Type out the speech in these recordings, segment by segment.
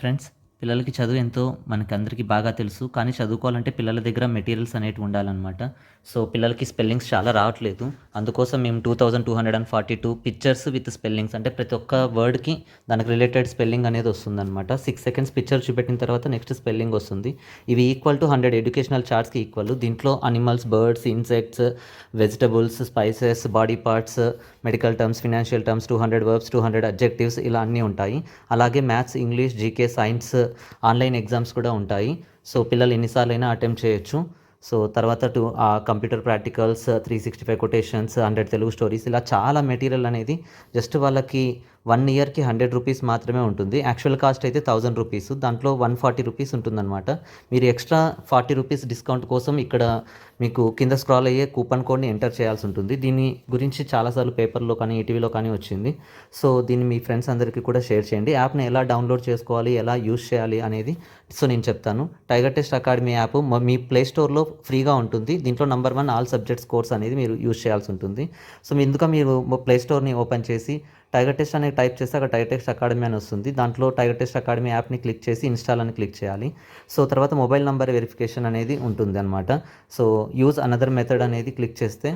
Friends, పిల్లలకి చదువు ఎంతో మనకందరికీ బాగా తెలుసు. కానీ చదువుకోవాలంటే పిల్లల దగ్గర మెటీరియల్స్ అనేటివి ఉండాలనమాట. సో, పిల్లలకి స్పెల్లింగ్స్ చాలా రావట్లేదు. అందుకోసం మేము 2242 పిక్చర్స్ విత్ స్పెల్లింగ్స్, అంటే ప్రతి ఒక్క వర్డ్‌కి దానికి రిలేటెడ్ స్పెల్లింగ్ అనేది వస్తుందనమాట. 6 సెకండ్స్ పిక్చర్ చూపెట్టిన తర్వాత నెక్స్ట్ స్పెల్లింగ్ వస్తుంది. ఇవి ఈక్వల్ టు 100 ఎడ్యుకేషనల్ చార్ట్స్‌కి ఈక్వల్. దీంట్లో animals, birds, insects, vegetables, spices, body parts, medical terms, financial terms, 200 verbs, 200 adjectives ఇలా అన్నీ ఉంటాయి. అలాగే maths, English, GK, science online exams కూడా ఉంటాయి. సో, పిల్లలు ఎన్నిసార్లైనా అటెంప్ట్ చేయొచ్చు. సో, తర్వాత computer practicals, 365 quotations, 100 Telugu stories ఇలా చాలా మెటీరియల్ అనేది జస్ట్ వాళ్ళకి 1 ఇయర్‌కి 100 రూపీస్ మాత్రమే ఉంటుంది. యాక్చువల్ కాస్ట్ అయితే 1000 రూపీస్. దాంట్లో 140 రూపీస్ ఉంటుందన్నమాట. మీరు ఎక్స్ట్రా 40 రూపీస్ డిస్కౌంట్ కోసం ఇక్కడ మీకు కింద స్క్రాల్ అయ్యే కూపన్ కోడ్‌ని ఎంటర్ చేయాల్సి ఉంటుంది. దీని గురించి చాలాసార్లు పేపర్‌లో కానీ, ఈటీవీలో కానీ వచ్చింది. సో, దీన్ని మీ ఫ్రెండ్స్ అందరికీ కూడా షేర్ చేయండి. యాప్‌ని ఎలా డౌన్లోడ్ చేసుకోవాలి, ఎలా యూజ్ చేయాలి అనేది నేను చెప్తాను. టైగర్ టెస్ట్ అకాడమీ యాప్ మీ ప్లే స్టోర్‌లో ఫ్రీగా ఉంటుంది. దీంట్లో నంబర్ 1 ఆల్ సబ్జెక్ట్స్ కోర్స్ అనేది మీరు యూజ్ చేయాల్సి ఉంటుంది. సో, ముందుగా మీరు ప్లే స్టోర్‌ని ఓపెన్ చేసి టైగర్ టెస్ట్ అనేది టైప్ చేస్తే అక్కడ టైగర్ టెస్ట్ అకాడమీ అని వస్తుంది. దాంట్లో టైగర్ టెస్ట్ అకాడమీ యాప్ని క్లిక్ చేసి ఇన్స్టాల్ అని క్లిక్ చేయాలి. సో, తర్వాత మొబైల్ నెంబర్ వెరిఫికేషన్ అనేది ఉంటుంది అనమాట. సో, యూజ్ అనదర్ మెథడ్ అనేది క్లిక్ చేస్తే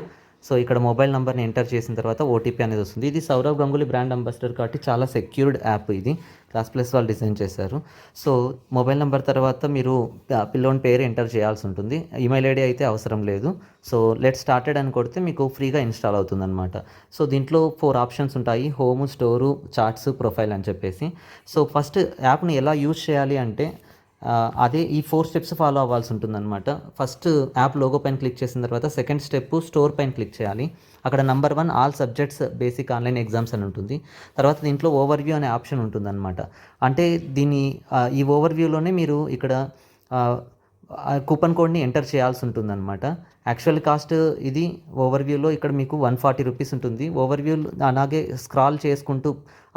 సో, ఇక్కడ మొబైల్ నెంబర్ని ఎంటర్ చేసిన తర్వాత ఓటీపీ అనేది వస్తుంది. ఇది సౌరవ్ గంగూలీ బ్రాండ్ అంబాసిడర్ కాబట్టి చాలా సెక్యూర్డ్ యాప్ ఇది. క్లాస్ ప్లస్ వాళ్ళు డిజైన్ చేశారు. సో, మొబైల్ నెంబర్ తర్వాత మీరు పిల్లోని పేరు ఎంటర్ చేయాల్సి ఉంటుంది. ఈమెయిల్ ఐడి అయితే అవసరం లేదు. సో, లెట్ స్టార్టెడ్ అని కొడితే మీకు ఫ్రీగా ఇన్స్టాల్ అవుతుందన్నమాట. సో, దీంట్లో 4 ఆప్షన్స్ ఉంటాయి: హోమ్, స్టోరు, చార్ట్స్, ప్రొఫైల్ అని చెప్పేసి. సో, ఫస్ట్ యాప్ని ఎలా యూజ్ చేయాలి అంటే అదే ఈ 4 స్టెప్స్ ఫాలో అవ్వాల్సి ఉంటుందన్నమాట. ఫస్ట్ యాప్ లోగో పైన క్లిక్ చేసిన తర్వాత సెకండ్ స్టెప్ స్టోర్ పైన క్లిక్ చేయాలి. అక్కడ number 1 all subjects basic online exams అని ఉంటుంది. తర్వాత దీంట్లో ఓవర్‌వ్యూ అనే ఆప్షన్ ఉంటుందన్నమాట. అంటే ఈ ఓవర్‌వ్యూలోనే మీరు ఇక్కడ కూపన్ కోడ్‌ని ఎంటర్ చేయాల్సి ఉంటుందన్నమాట. యాక్చువల్ కాస్ట్ ఇది ఓవర్‌వ్యూలో ఇక్కడ మీకు 140 రూపీస్ ఉంటుంది. ఓవర్‌వ్యూ అలాగే స్క్రాల్ చేసుకుంటూ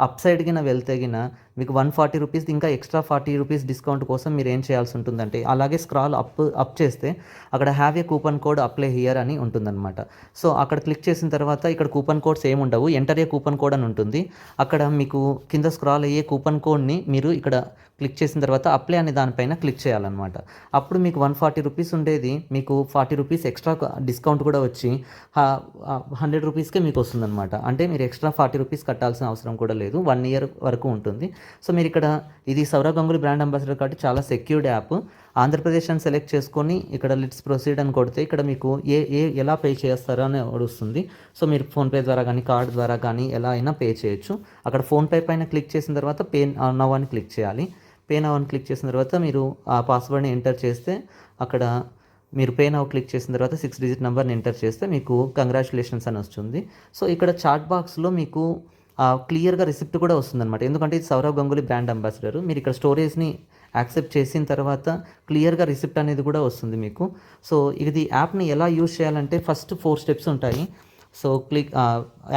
అప్ సైడ్ గిన వెళ్తే గిన మీకు 140 రూపీస్ ఇంకా ఎక్స్ట్రా 40 రూపీస్ డిస్కౌంట్ కోసం మీరు ఏం చేయాల్సి ఉంటుందంటే అలాగే స్క్రాల్ అప్ చేస్తే అక్కడ have a coupon code apply here అని ఉంటుందన్నమాట. సో, అక్కడ క్లిక్ చేసిన తర్వాత ఇక్కడ కూపన్ కోడ్స్ ఏమి ఉండవు. ఎంటర్ ఏ కూపన్ కోడ్ అని ఉంటుంది. అక్కడ మీకు కింద స్క్రాల్ అయ్యే కూపన్ కోడ్ని మీరు ఇక్కడ క్లిక్ చేసిన తర్వాత అప్లై అనే దానిపైన క్లిక్ చేయాలన్నమాట. అప్పుడు మీకు 140 రూపీస్ ఉండేది మీకు 40 రూపీస్ ఎక్స్ట్రా డిస్కౌంట్ కూడా వచ్చి 100 రూపీస్కే మీకు వస్తుందన్నమాట. అంటే మీరు ఎక్స్ట్రా 40 రూపీస్ కట్టాల్సిన అవసరం కూడా లేదు. 1 ఇయర్ వరకు ఉంటుంది. సో, మీరు ఇక్కడ ఇది సౌరవ్ గంగూలీ బ్రాండ్ అంబాసిడర్ కాబట్టి చాలా సెక్యూర్డ్ యాప్. ఆంధ్రప్రదేశ్ అని సెలెక్ట్ చేసుకొని ఇక్కడ లెట్స్ ప్రొసీడ్ అని కొడితే ఇక్కడ మీకు ఎలా పే చేస్తారో అని వస్తుంది. సో, మీరు ఫోన్పే ద్వారా కానీ కార్డ్ ద్వారా కానీ ఎలా అయినా పే చేయొచ్చు. అక్కడ ఫోన్పే పైన క్లిక్ చేసిన తర్వాత పే నౌ అని క్లిక్ చేయాలి. పే నౌ అని క్లిక్ చేసిన తర్వాత మీరు ఆ పాస్వర్డ్ని ఎంటర్ చేస్తే అక్కడ మీరు పే నౌ క్లిక్ చేసిన తర్వాత 6 డిజిట్ నెంబర్ని ఎంటర్ చేస్తే మీకు కంగ్రాచులేషన్స్ అని వస్తుంది. సో, ఇక్కడ చాట్ బాక్స్లో మీకు క్లియర్గా రిసిప్ట్ కూడా వస్తుందన్నమాట. ఎందుకంటే ఇది సౌరవ్ గంగూలీ బ్రాండ్ అంబాసిడర్. మీరు ఇక్కడ స్టోరేజ్ని యాక్సెప్ట్ చేసిన తర్వాత క్లియర్గా రిసిప్ట్ అనేది కూడా వస్తుంది మీకు. సో, ఇది యాప్ని ఎలా యూజ్ చేయాలంటే ఫస్ట్ 4 స్టెప్స్ ఉంటాయి. సో,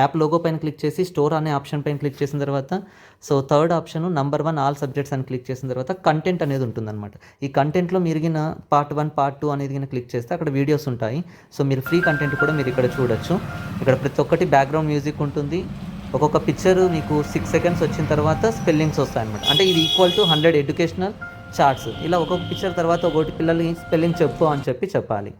యాప్ లోగో పైన క్లిక్ చేసి స్టోర్ అనే ఆప్షన్ పైన క్లిక్ చేసిన తర్వాత so, third option number 1 all subjects అని క్లిక్ చేసిన తర్వాత కంటెంట్ అనేది ఉంటుందన్నమాట. ఈ కంటెంట్లో మీరిగిన పార్ట్ 1, పార్ట్ 2 అనేది క్లిక్ చేస్తే అక్కడ వీడియోస్ ఉంటాయి. సో, మీరు ఫ్రీ కంటెంట్ కూడా మీరు ఇక్కడ చూడొచ్చు. ఇక్కడ ప్రతి ఒక్కటి బ్యాక్గ్రౌండ్ మ్యూజిక్ ఉంటుంది. ఒక్కొక్క పిక్చర్ మీకు 6 సెకండ్స్ వచ్చిన తర్వాత స్పెల్లింగ్స్ వస్తాయన్నమాట. అంటే ఇది ఈక్వల్ టు 100 ఎడ్యుకేషనల్ చార్ట్స్. ఇలా ఒక్కొక్క పిక్చర్ తర్వాత ఒకటి పిల్లలకి స్పెల్లింగ్ చెప్పు అని చెప్పాలి.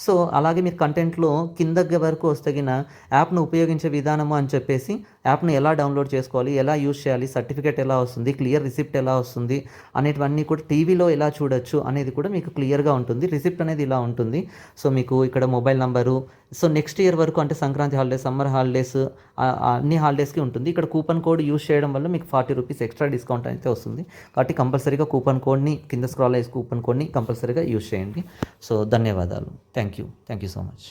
సో, అలాగే మీరు కంటెంట్లో కింద వరకు వస్తగిన యాప్ను ఉపయోగించే విధానము అని చెప్పేసి యాప్ను ఎలా డౌన్లోడ్ చేసుకోవాలి, ఎలా యూజ్ చేయాలి, సర్టిఫికేట్ ఎలా వస్తుంది, క్లియర్ రిసిప్ట్ ఎలా వస్తుంది అనేటివన్నీ కూడా టీవీలో ఎలా చూడొచ్చు అనేది కూడా మీకు క్లియర్గా ఉంటుంది. రిసిప్ట్ అనేది ఇలా ఉంటుంది. సో, మీకు ఇక్కడ mobile number, so next year వరకు అంటే సంక్రాంతి హాలిడేస్, సమ్మర్ హాలిడేస్ అన్ని హాలిడేస్కి ఉంటుంది. ఇక్కడ కూపన్ కోడ్ యూజ్ చేయడం వల్ల మీకు 40 రూపీస్ ఎక్స్ట్రా డిస్కౌంట్ అయితే వస్తుంది. కాబట్టి కంపల్సరీగా కూపన్ కోడ్ని కింద స్క్రాల్ అయ్యే కూపన్ కోడ్ని కంపల్సరీగా యూజ్ చేయండి. సో, ధన్యవాదాలు. Thank you so much.